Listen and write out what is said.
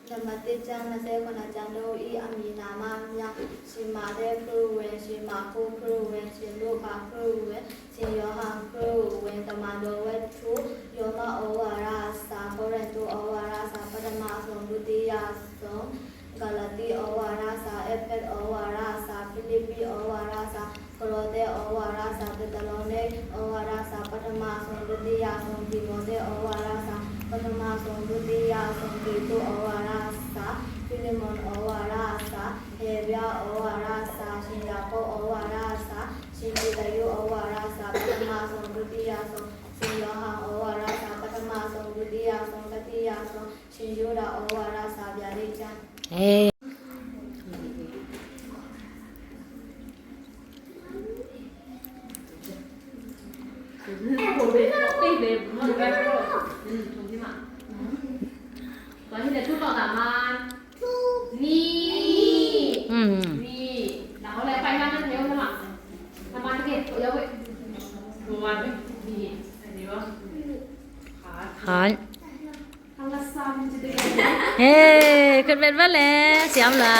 ဓမ္မတိကျမ်း29ကျမ်းတို့ဤအမည်နာမများရှင်မာတဲ့ခရုဝင်ရှင်မာကိုခရုဝင်ရှင်တို့ကခရုဝင်ရှင်ယောဟန်ခရုဝင်တမန်တော်ဝတ္ထုယောမဩဝါဒစာကောရိန္သုဩဝါဒစာပထမဆုံးဒုတိယဆုံးဂလာတိဩဝါဒစာအေဖက်ဩဝါဒစာဖိလိပ္ပိဩဝါဒစာကရောသဲဩဝါဒစာတတလောနေဩဝါဒစာပထမဆုံးဒုတိယဆုံးဒီမောသဲဩဝါဒစာပထမဆုံးဒုတိယဆုံးဒီတုဩဝါဒစာဖိလိမွန်ဩဝါဒစာဟေဗျာဩဝါဒစာရှင်ယာကုပ်ဩဝါဒစာရှင်ပေတရုဩဝါဒစာပထမဆုံးဒုတိယဆုံးရှင်ယောဟန်ဩဝါဒစာပထမဆုံးဒုတိယဆုံးတတိယဆုံးရှင်ယောဒဩဝါဒစာဗျာဒိကျမ်း我没看到贝贝，我这边说，重新嘛。关键在出到哪吗？你，你，然后来拜山还有什么？他妈这个我要会，我妈这你，你吧？好。他们三这个。เฮ้ขึ้นเป็นว่าแล้วเสียมละ